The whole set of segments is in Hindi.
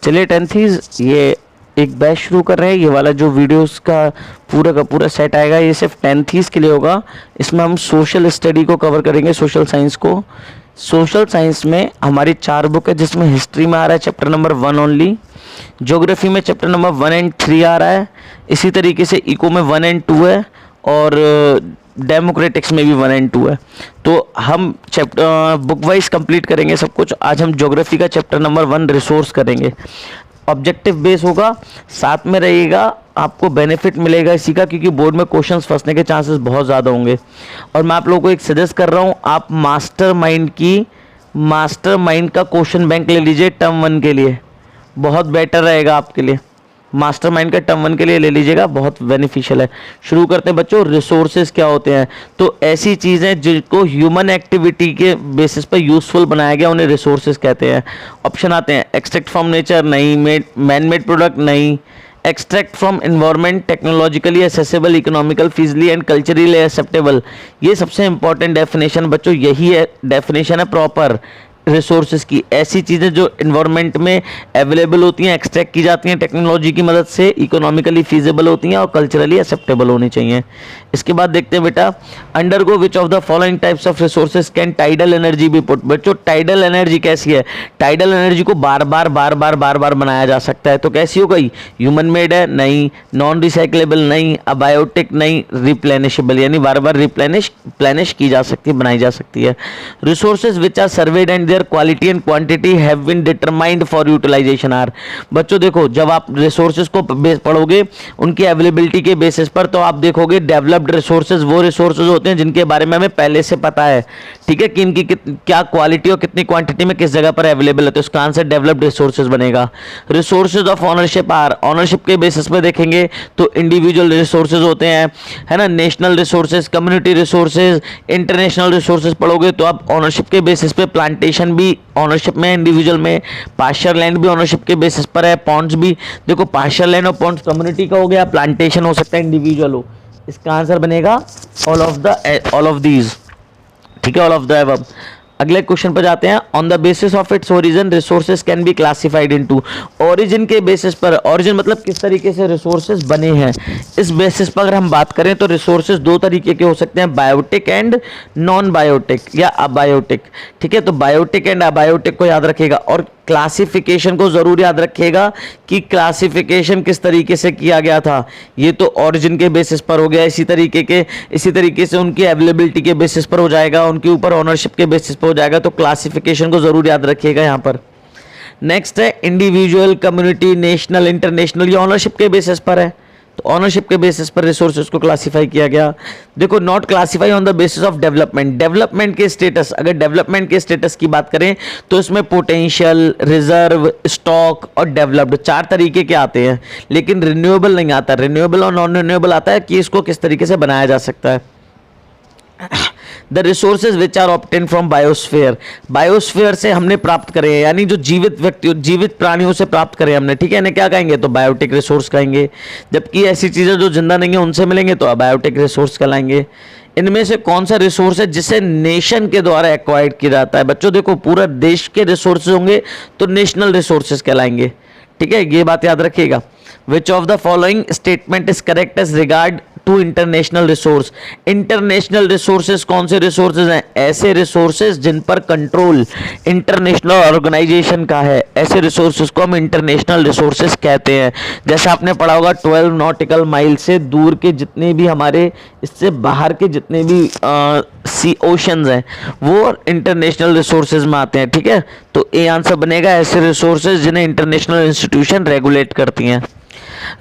चलिए टेंथीज, ये एक बैच शुरू कर रहे हैं। ये वाला जो वीडियोस का पूरा सेट आएगा ये सिर्फ टेंथीज के लिए होगा। इसमें हम सोशल स्टडी को कवर करेंगे, सोशल साइंस को। सोशल साइंस में हमारी 4 बुक है, जिसमें हिस्ट्री में आ रहा है चैप्टर नंबर 1 ओनली, ज्योग्राफी में चैप्टर नंबर 1 एंड 3 आ रहा है, इसी तरीके से इको में 1 एंड 2 है, और डेमोक्रेटिक्स में भी 1 एंड 2 है। तो हम चैप्टर बुक वाइज कंप्लीट करेंगे सब कुछ। आज हम ज्योग्राफी का चैप्टर नंबर 1 रिसोर्स करेंगे। ऑब्जेक्टिव बेस होगा, साथ में रहेगा, आपको बेनिफिट मिलेगा इसी का, क्योंकि बोर्ड में क्वेश्चंस फंसने के चांसेस बहुत ज़्यादा होंगे। और मैं आप लोगों को एक सजेस्ट कर रहा हूँ, आप मास्टरमाइंड का क्वेश्चन बैंक ले लीजिए टर्म 1 के लिए, बहुत बेटर रहेगा आपके लिए। मास्टरमाइंड का टर्म 1 के लिए ले लीजिएगा, बहुत बेनिफिशियल है। शुरू करते हैं बच्चों। रिसोर्सेज क्या होते हैं? तो ऐसी चीज़ें जिनको ह्यूमन एक्टिविटी के बेसिस पर यूजफुल बनाया गया उन्हें रिसोर्सेज कहते हैं। ऑप्शन आते हैं, एक्सट्रैक्ट फ्रॉम नेचर नहीं, मैन मेड प्रोडक्ट नहीं, extract from environment, technologically accessible, economical feasibly and culturally acceptable. ये सबसे इंपॉर्टेंट डेफिनेशन बच्चों, यही है डेफिनेशन है प्रॉपर रिसोर्सेज की। ऐसी चीज़ें जो इन्वायरमेंट में अवेलेबल होती हैं, एक्सट्रैक्ट की जाती हैं टेक्नोलॉजी की मदद से, इकोनॉमिकली फीजिबल होती हैं और कल्चरली एक्सेप्टेबल होनी चाहिए। इसके बाद देखते हैं बेटा, undergo which of the following types of resources can tidal energy B put. बच्चों टाइडल एनर्जी कैसी है? टाइडल एनर्जी को बार बार बनाया जा सकता है। तो कैसी हो गई? ह्यूमन मेड है नहीं, नॉन रिसाइक्लेबल नहीं, अबायोटिक नहीं, रिप्लेनिशेबल यानी बार बार रिप्लेनिश की जा सकती है, बनाई जा सकती है। Resources which are served and their quality and quantity have been determined for utilisation are. बच्चों देखो, जब आप रिसोर्सेज को पढ़ोगे उनकी अवेलेबिलिटी के बेसिस पर, तो आप देखोगे डेवलप्ड रिसोर्सेज वो रिसोर्सेज होते हैं जिनके बारे में हमें पहले से पता है, ठीक है, कि इनकी क्या क्वालिटी और कितनी क्वांटिटी में किस जगह पर अवेलेबल है, तो इसका आंसर डेवलप्ड रिसोर्सेज बनेगा। Resources of ownership are, ownership के बेसिस पे देखेंगे तो इंडिविजुअल रिसोर्सेज होते हैं, है ना, national resources, community resources, international resources पढ़ोगे तो आप ऑनरशिप के बेसिस पे प्लांटेशन भी ऑनरशिप में, इंडिविजुअल में, पार्शियल लैंड भी ऑनरशिप के बेसिस पर है, पॉन्ड्स भी। देखो पार्शियल लैंड और पॉन्ड्स कम्युनिटी का हो गया, प्लांटेशन हो सकता है इंडिविजुअल हो। इसका आंसर बनेगा ऑल ऑफ दीज, ठीक है, ऑल ऑफ द अबव। अगले क्वेश्चन पर जाते हैं। On the basis of its origin resources can be classified into. Origin के बेसिस पर, ओरिजिन मतलब किस तरीके से रिसोर्सेज बने हैं, इस बेसिस पर अगर हम बात करें तो रिसोर्सेज 2 तरीके के हो सकते हैं, बायोटिक एंड नॉन बायोटिक या अबायोटिक, ठीक है। तो बायोटिक एंड अबायोटिक को याद रखिएगा, और क्लासिफिकेशन को जरूर याद रखिएगा कि क्लासिफिकेशन किस तरीके से किया गया था। ये तो ओरिजिन के बेसिस पर हो गया, इसी तरीके से उनकी अवेलेबिलिटी के बेसिस पर हो जाएगा, उनके ऊपर ओनरशिप के बेसिस पर हो जाएगा। तो क्लासिफिकेशन को जरूर याद रखिएगा यहाँ पर। नेक्स्ट है इंडिविजुअल, कम्युनिटी, नेशनल, इंटरनेशनल, ये ओनरशिप के बेसिस पर है, तो ऑनरशिप के बेसिस पर रिसोर्सेज को क्लासिफाई किया गया। देखो not classify on the basis of development, development के स्टेटस, अगर डेवलपमेंट के स्टेटस की बात करें तो इसमें पोटेंशियल, रिजर्व, स्टॉक और डेवलप्ड 4 तरीके के आते हैं, लेकिन रिन्यूएबल नहीं आता। रिन्यूएबल और नॉन रिन्यूएबल आता है कि इसको किस तरीके से बनाया जा सकता है। The resources which are obtain from biosphere, biosphere से हमने प्राप्त करे हैं, यानी जो जीवित प्राणियों से प्राप्त करें हमने, ठीक है, इन्हें क्या कहेंगे? तो बायोटिक रिसोर्स कहेंगे। जबकि ऐसी चीजें जो जिंदा नहीं है उनसे मिलेंगे तो अबायोटिक रिसोर्स कहलाएंगे। इनमें से कौन सा रिसोर्स है जिसे नेशन के द्वारा एक्वायर्ड किया जाता है? बच्चों देखो, पूरा देश के रिसोर्सेज होंगे तो नेशनल रिसोर्सेज कहलाएंगे, ठीक है, ये बात याद रखिएगा। Which of the following statement is correct as regard to international resource. International resources कौन से रिसोर्सेज हैं? ऐसे रिसोर्सेज जिन पर कंट्रोल इंटरनेशनल ऑर्गेनाइजेशन का है, ऐसे रिसोर्सेज को हम इंटरनेशनल रिसोर्सेज कहते हैं। जैसे आपने पढ़ा होगा 12 नॉटिकल माइल से दूर के जितने भी हमारे, इससे बाहर के जितने भी सी ओशंस हैं वो इंटरनेशनल रिसोर्सेज में आते हैं, ठीक है। तो ए आंसर बनेगा ऐसे रिसोर्सेज जिन्हें इंटरनेशनल इंस्टीट्यूशन रेगुलेट करती हैं।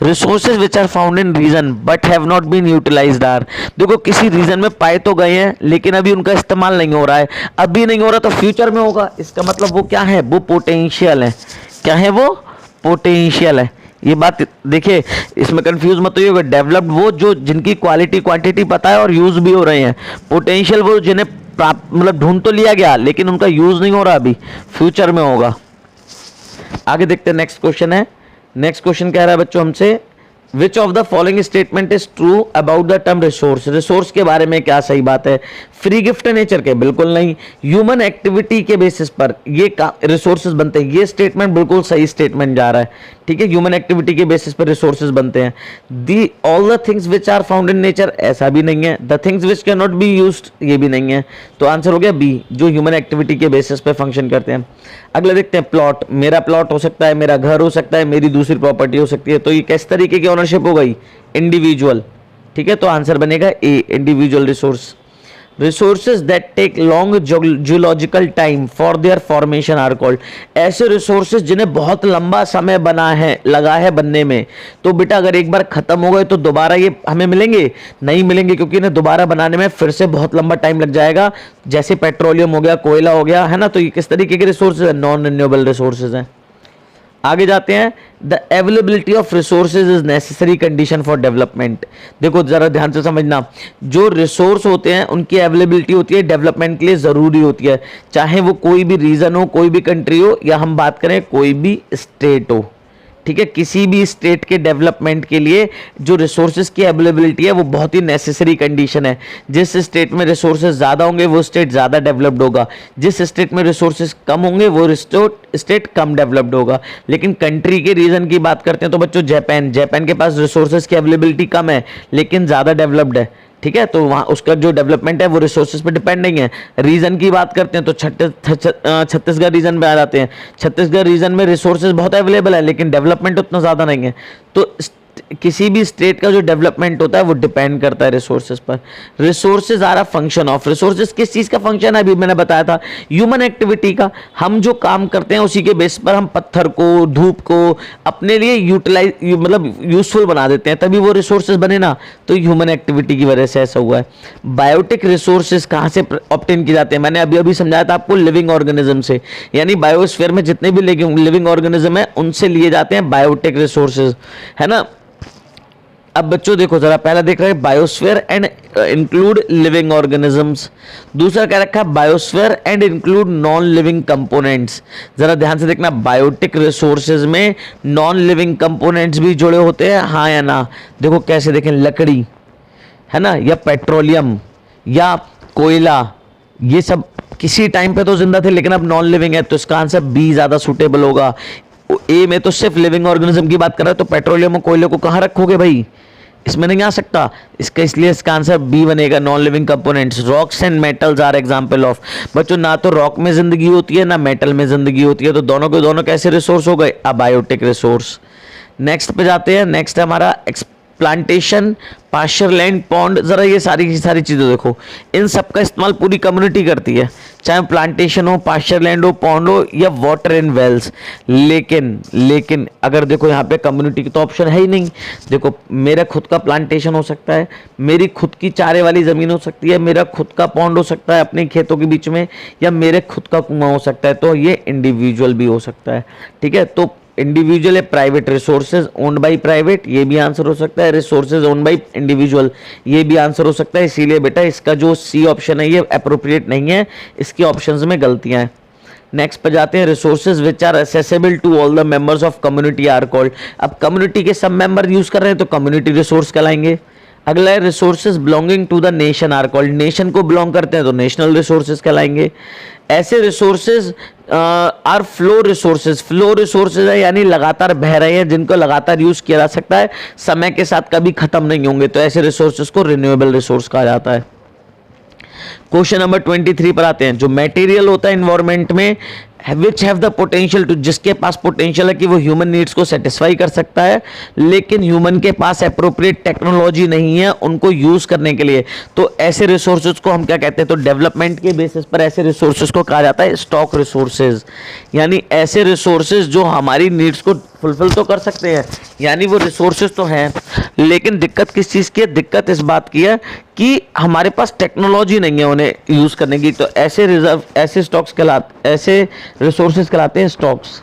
Resources which are found in region but have not been utilized are. देखो किसी रीजन में पाए तो गए हैं लेकिन अभी उनका इस्तेमाल नहीं हो रहा है, अभी नहीं हो रहा तो फ्यूचर में होगा। इसका मतलब वो क्या है? वो पोटेंशियल है। क्या है वो? पोटेंशियल है। ये बात देखिए, इसमें कंफ्यूज मत होइएगा। डेवलप्ड वो जो जिनकी क्वालिटी क्वांटिटी पता है और यूज भी हो रहे हैं। पोटेंशियल वो जिन्हें प्राप्त मतलब ढूंढ तो लिया गया लेकिन उनका यूज नहीं हो रहा, अभी फ्यूचर में होगा। आगे देखते हैं, नेक्स्ट क्वेश्चन है। नेक्स्ट क्वेश्चन कह रहा है बच्चों हमसे, which of the following statement is true about the term resource, resource के बारे में क्या सही बात है? फ्री गिफ्ट नेचर के बिल्कुल नहीं, ह्यूमन एक्टिविटी के बेसिस पर ये रिसोर्सेज बनते हैं, ये स्टेटमेंट बिल्कुल सही स्टेटमेंट जा रहा है, ठीक है, ह्यूमन एक्टिविटी के बेसिस पर रिसोर्सेज बनते हैं। The all the things which are found in nature, ऐसा भी नहीं है। The things which can not be used, ये भी नहीं है। तो आंसर हो गया बी, जो ह्यूमन एक्टिविटी के बेसिस पे फंक्शन करते हैं। अगला देखते हैं प्लॉट, मेरा प्लॉट हो सकता है, मेरा घर हो सकता है, मेरी दूसरी प्रॉपर्टी हो सकती है, तो ये किस तरीके की ओनरशिप हो गई? इंडिविजुअल, ठीक है, तो आंसर बनेगा A, individual resource. Resources that take long geological time for their formation are called, ऐसे रिसोर्सेज जिन्हें बहुत लंबा समय बना है, लगा है बनने में, तो बेटा अगर एक बार खत्म हो गए तो दोबारा ये हमें मिलेंगे? नहीं मिलेंगे, क्योंकि इन्हें दोबारा बनाने में फिर से बहुत लंबा टाइम लग जाएगा। जैसे पेट्रोलियम हो गया, कोयला हो गया, है ना, तो ये किस तरीके के रिसोर्सेज है? नॉन रिन्यूएबल रिसोर्सेज हैं। आगे जाते हैं, the availability of resources is necessary condition for development. देखो जरा ध्यान से समझना, जो रिसोर्स होते हैं उनकी अवेलेबिलिटी होती है डेवलपमेंट के लिए जरूरी होती है, चाहे वो कोई भी रीजन हो, कोई भी कंट्री हो, या हम बात करें कोई भी स्टेट हो, ठीक है। किसी भी स्टेट के डेवलपमेंट के लिए जो रिसोर्सेज की अवेलेबिलिटी है वो बहुत ही नेसेसरी कंडीशन है। जिस स्टेट में रिसोर्सेज ज़्यादा होंगे वो स्टेट ज़्यादा डेवलप्ड होगा, जिस स्टेट में रिसोर्सेज कम होंगे वो स्टेट कम डेवलप्ड होगा। लेकिन कंट्री के रीजन की बात करते हैं तो बच्चों जापान के पास रिसोर्सेज की अवेलेबिलिटी कम है लेकिन ज़्यादा डेवलप्ड है, ठीक है, तो वहाँ उसका जो डेवलपमेंट है वो रिसोर्सेज पे डिपेंड नहीं है। रीजन की बात करते हैं तो छत्तीसगढ़ रीजन में आ जाते हैं। छत्तीसगढ़ रीजन में रिसोर्सेज बहुत अवेलेबल है लेकिन डेवलपमेंट उतना ज़्यादा नहीं है। तो किसी भी स्टेट का जो डेवलपमेंट होता है वो डिपेंड करता है रिसोर्सेज पर। Resources are a function of, resources किस चीज़ का फंक्शन है? अभी मैंने बताया था ह्यूमन एक्टिविटी का। हम जो काम करते हैं उसी के बेस पर हम पत्थर को, धूप को अपने लिए मतलब यूजफुल बना देते हैं, तभी वो रिसोर्सेज बने ना। तो ह्यूमन एक्टिविटी की वजह से ऐसा हुआ है। बायोटिक रिसोर्सेज कहाँ से ऑब्टेन किए जाते हैं? मैंने अभी अभी समझाया था आपको, लिविंग ऑर्गेनिज्म से, यानी बायोस्फीयर में जितने भी लिविंग ऑर्गेनिज्म है उनसे लिए जाते हैं बायोटिक रिसोर्सेज, है ना। अब बच्चों देखो जरा, पहला देख रहे हैं biosphere and include living organisms, दूसरा क्या रखा है biosphere and include non living components. जरा ध्यान से देखना, बायोटिक रिसोर्सेज में नॉन लिविंग कंपोनेंट्स भी जुड़े होते हैं, हाँ या ना? देखो कैसे देखें, लकड़ी है ना, या पेट्रोलियम या कोयला, ये सब किसी टाइम पे तो जिंदा थे लेकिन अब नॉन लिविंग है, तो इसका आंसर बी ज्यादा सुटेबल होगा। ए में तो सिर्फ लिविंग ऑर्गेनिज्म की बात कर रहा है, तो पेट्रोलियम और कोयले को कहाँ रखोगे भाई? इसमें नहीं आ सकता, इसलिए इसका आंसर बी बनेगा, non living components. Rocks and metals are example of, बच्चों ना तो रॉक में जिंदगी होती है ना मेटल में जिंदगी होती है, तो दोनों के दोनों कैसे रिसोर्स हो गए? Abiotic resource. नेक्स्ट पे जाते हैं, नेक्स्ट है हमारा प्लांटेशन, पास्चर लैंड, पॉन्ड। जरा ये सारी चीजें देखो, इन सब का इस्तेमाल पूरी कम्युनिटी करती है, चाहे प्लांटेशन हो, पास्चर लैंड हो, पॉन्ड हो या वाटर इन वेल्स। लेकिन अगर देखो यहाँ पे कम्युनिटी की तो ऑप्शन है ही नहीं। देखो मेरा खुद का प्लांटेशन हो सकता है, मेरी खुद की चारे वाली जमीन हो सकती है, मेरा खुद का पॉन्ड हो सकता है अपने खेतों के बीच में, या मेरे खुद का कुआं हो सकता है, तो ये इंडिविजुअल भी हो सकता है, ठीक है। तो इंडिविजुअल है private, resources owned by private, ये भी आंसर हो सकता है। रिसोर्सेज ओन्ड बाई इंडिविजुअल, ये भी आंसर हो सकता है। इसीलिए बेटा इसका जो सी ऑप्शन है ये अप्रोप्रिएट नहीं है, इसके ऑप्शंस में गलतियां हैं। नेक्स्ट पे जाते हैं, resources which are accessible to all the members of community are called. अब कम्युनिटी के सब मेंबर यूज कर रहे हैं तो कम्युनिटी रिसोर्स कहलाएंगे। अगला है resources belonging to the nation are called, nation को बिलोंग करते हैं तो नेशनल रिसोर्सेज कहलाएंगे। ऐसे resources are flow resources, flow resources है यानी लगातार बह रहे हैं, जिनको लगातार यूज किया जा सकता है, समय के साथ कभी खत्म नहीं होंगे, तो ऐसे रिसोर्सेज को रिन्यूएबल रिसोर्स कहा जाता है। क्वेश्चन नंबर 23 पर आते हैं, जो मटेरियल होता है एनवायरमेंट में which have the potential to, जिसके पास पोटेंशियल है कि वो ह्यूमन नीड्स को सेटिस्फाई कर सकता है, लेकिन ह्यूमन के पास अप्रोप्रिएट टेक्नोलॉजी नहीं है उनको यूज करने के लिए, तो ऐसे रिसोर्सेज को हम क्या कहते हैं? तो डेवलपमेंट के बेसिस पर ऐसे रिसोर्सेज को कहा जाता है स्टॉक रिसोर्सेज, यानी ऐसे रिसोर्सेज जो हमारी नीड्स को फुलफिल तो कर सकते हैं, यानी वो रिसोर्सेज तो हैं, लेकिन दिक्कत किस चीज़ की है? दिक्कत इस बात की है कि हमारे पास टेक्नोलॉजी नहीं है उन्हें यूज़ करने की, तो ऐसे रिसोर्सेज कहलाते हैं stocks.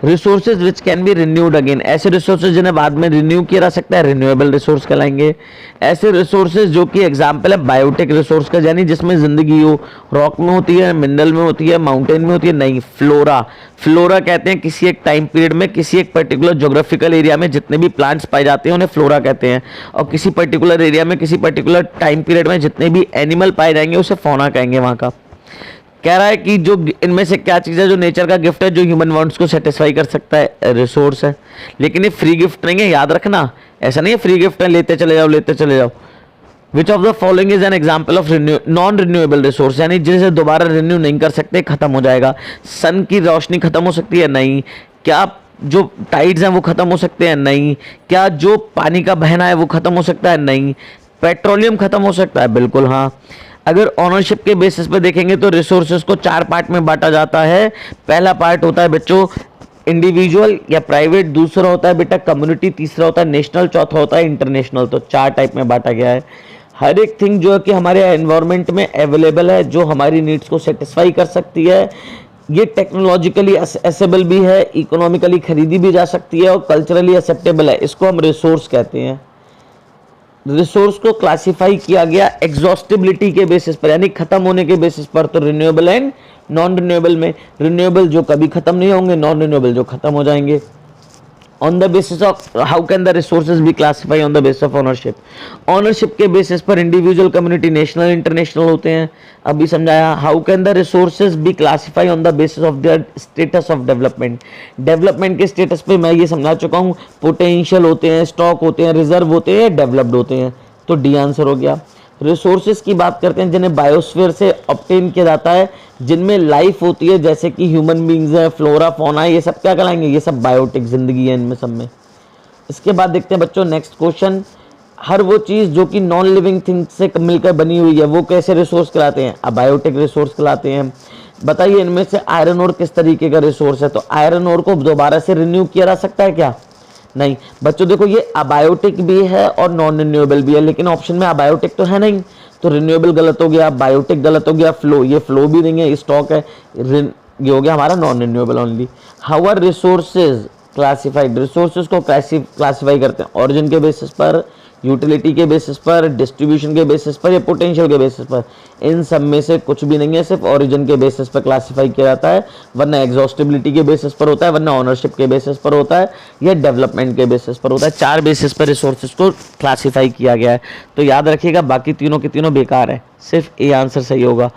Resources which can be renewed again, ऐसे रिसोर्सेज जिन्हें बाद में रिन्यू किया जा सकता है, रिन्यूएबल रिसोर्स कहलाएंगे। ऐसे रिसोर्सेज जो कि एग्जांपल है बायोटिक रिसोर्स का, यानी जिसमें जिंदगी हो, रॉक में होती है, मिनरल में होती है, माउंटेन में होती है, नहीं, फ्लोरा। फ्लोरा कहते हैं किसी एक टाइम पीरियड में किसी एक पर्टिकुलर ज्योग्राफिकल एरिया में जितने भी प्लांट्स पाए जाते हैं उन्हें फ्लोरा कहते हैं, और किसी पर्टिकुलर एरिया में किसी पर्टिकुलर टाइम पीरियड में जितने भी एनिमल पाए जाएंगे उसे फौना कहेंगे वहाँ का। कह रहा है कि जो इनमें से क्या चीज़ है जो नेचर का गिफ्ट है जो ह्यूमन वांट्स को सेटिस्फाई कर सकता है, रिसोर्स है। लेकिन ये फ्री गिफ्ट नहीं है, याद रखना, ऐसा नहीं है फ्री गिफ्ट है लेते चले जाओ लेते चले जाओ। विच of the following is an example of non renewable resource, यानी जिसे दोबारा रिन्यू नहीं कर सकते, खत्म हो जाएगा। सन की रोशनी खत्म हो सकती है, नहीं। क्या जो टाइड्स हैं वो खत्म हो सकते हैं, नहीं। क्या जो पानी का बहना है वो खत्म हो सकता है, नहीं। पेट्रोलियम खत्म हो सकता है, बिल्कुल हाँ। अगर ऑनरशिप के बेसिस पे देखेंगे तो रिसोर्सेज को 4 पार्ट में बांटा जाता है। पहला पार्ट होता है बच्चों इंडिविजुअल या प्राइवेट, दूसरा होता है बेटा कम्युनिटी, तीसरा होता है नेशनल, चौथा होता है इंटरनेशनल। तो 4 टाइप में बांटा गया है। हर एक थिंग जो है कि हमारे एनवायरनमेंट में अवेलेबल है, जो हमारी नीड्स को सेटिस्फाई कर सकती है, ये टेक्नोलॉजिकली एसेबल भी है, इकोनॉमिकली खरीदी भी जा सकती है और कल्चरली एक्सेप्टेबल है, इसको हम रिसोर्स कहते हैं। रिसोर्स को क्लासिफाई किया गया एग्जॉस्टिबिलिटी के बेसिस पर, यानी खत्म होने के बेसिस पर। तो रिन्यूएबल एंड नॉन रिन्यूएबल में रिन्यूएबल जो कभी खत्म नहीं होंगे, नॉन रिन्यूएबल जो खत्म हो जाएंगे। On the basis of how can the resources be classify on the basis of ownership, ownership के बेसिस पर इंडिविजुअल, कम्युनिटी, नेशनल, इंटरनेशनल होते हैं, अभी समझाया। How can the resources be classify on the basis of their status of development, development के स्टेटस पे मैं ये समझा चुका हूँ, पोटेंशियल होते हैं, स्टॉक होते हैं, रिजर्व होते हैं, डेवलप्ड होते हैं। तो डी आंसर हो गया। रिसोर्सेज की बात करते हैं जिन्हें बायोस्फीयर से ऑब्टेन किया जाता है, जिनमें लाइफ होती है, जैसे कि ह्यूमन बींग्स है, फ्लोरा, फौना, ये सब क्या कहलाएंगे, ये सब बायोटिक जिंदगी है इनमें सब में। इसके बाद देखते हैं बच्चों नेक्स्ट क्वेश्चन, हर वो चीज़ जो कि नॉन लिविंग थिंग से मिलकर बनी हुई है वो कैसे रिसोर्स कहलाते हैं, अबायोटिक रिसोर्स कहलाते हैं। बताइए इनमें से आयरन ओर किस तरीके का रिसोर्स है। तो आयरन ओर को दोबारा से रिन्यू किया जा सकता है क्या, नहीं। बच्चों देखो ये अबायोटिक भी है और नॉन रिन्यूएबल भी है, लेकिन ऑप्शन में अबायोटिक तो है नहीं, तो रिन्यूएबल गलत हो गया, बायोटिक गलत हो गया, फ्लो, ये फ्लो भी नहीं है, स्टॉक है, ये हो गया हमारा non renewable only. How are resources classified, resources को क्लासिफाई करते हैं ओरिजिन के बेसिस पर, यूटिलिटी के बेसिस पर, डिस्ट्रीब्यूशन के बेसिस पर या पोटेंशियल के बेसिस पर। इन सब में से कुछ भी नहीं है, सिर्फ ओरिजिन के बेसिस पर क्लासिफाई किया जाता है, वरना एग्जॉस्टिबिलिटी के बेसिस पर होता है, वरना ओनरशिप के बेसिस पर होता है, या डेवलपमेंट के बेसिस पर होता है। 4 बेसिस पर रिसोर्सेज को क्लासिफाई किया गया है। तो याद रखिएगा बाकी तीनों के तीनों बेकार है, सिर्फ ए आंसर सही होगा।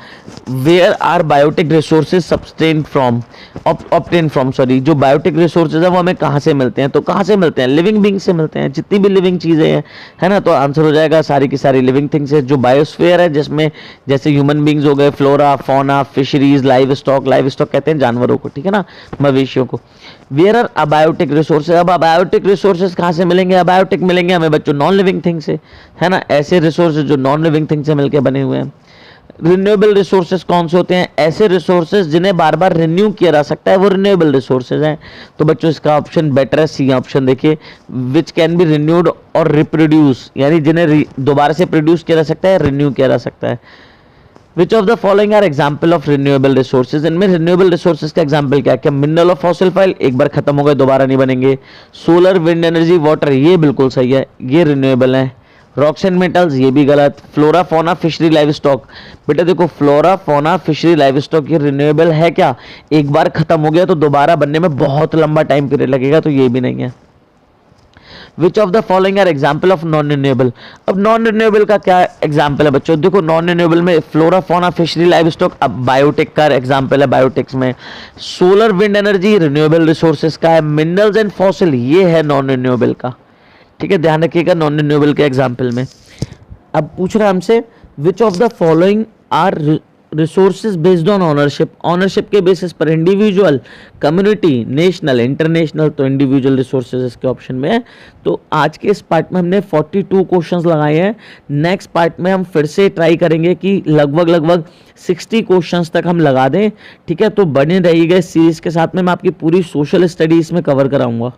Where are biotic resources sustain from, obtain from, sorry, जो बायोटिक रिसोर्सेज है वो हमें कहाँ से मिलते हैं, तो कहाँ से मिलते हैं, लिविंग बींग से मिलते हैं, जितनी भी लिविंग चीज़ें हैं, है ना। तो आंसर हो जाएगा सारी की सारी लिविंग थिंग्स है। जो बायोस्फीयर है जिसमें जैसे ह्यूमन बींग्स हो गए, flora, fauna, fisheries, live stock कहते हैं जानवरों को, ठीक है ना, मवेशियों को। वेयर आर अबायोटिक रिसोर्सेज, अब अबायोटिक रिसोर्सेज कहाँ से मिलेंगे, अबायोटिक मिलेंगे हमें बच्चों नॉन लिविंग थिंग से, है ना, ऐसे रिसोर्सेज जो नॉन लिविंग थिंग से मिलकर बने हुए हैं। रिन्यूएबल रिसोर्सेज कौन से होते हैं, ऐसे रिसोर्सेज जिन्हें बार बार रिन्यू किया जा सकता है वो रिन्यूएबल रिसोर्सेज हैं। तो बच्चों इसका ऑप्शन बेटर है, सी ऑप्शन देखिए, विच कैन बी रिन्यूड और रिप्रोड्यूस, यानी जिन्हें दोबारा से प्रोड्यूस किया जा सकता है, रिन्यू किया जा सकता है। Which of the following are example of renewable resources, इनमें रिन्यूएबल रिसोर्सेज का एग्जाम्पल क्या क्या, मिनरल और फॉसिल फाइल एक बार खत्म हो गए दोबारा नहीं बनेंगे, सोलर, विंड एनर्जी, वाटर, ये बिल्कुल सही है, ये रिन्यूएबल है। रॉक्स एंड मेटल्स ये भी गलत। Flora, fauna, fishery, live stock, बेटा देखो flora, fauna, fishery, live stock ये रिन्यूएबल है क्या, एक बार खत्म हो गया तो दोबारा बनने में बहुत लंबा टाइम पीरियड लगेगा, तो ये भी नहीं है। Which of the following are example of non renewable, अब नॉन रिन्यूएबल का क्या एग्जाम्पल है बच्चों, देखो नॉन रिन्यूएबल में flora, fauna, fishery, livestock, अब बायोटिक का एग्जाम्पल है, बायोटिक्स में solar, wind energy renewable resources का है, मिनरल्स एंड फॉसिल ये है नॉन रिन्यूएबल का, ठीक है, ध्यान रखिएगा नॉन रिन्यूएबल के एग्जाम्पल में। अब पूछ रहा है हमसे which of the following are resources based on ownership, ownership के बेसिस पर इंडिविजुअल, कम्युनिटी, नेशनल, इंटरनेशनल, तो इंडिविजुअल रिसोर्सेज इसके ऑप्शन में है। तो आज के इस पार्ट में हमने 42 क्वेश्चंस लगाए हैं, नेक्स्ट पार्ट में हम फिर से ट्राई करेंगे कि लगभग 60 क्वेश्चंस तक हम लगा दें, ठीक है। तो बने रहिएगा इस सीरीज के साथ में, मैं आपकी पूरी सोशल स्टडीज में कवर कराऊंगा।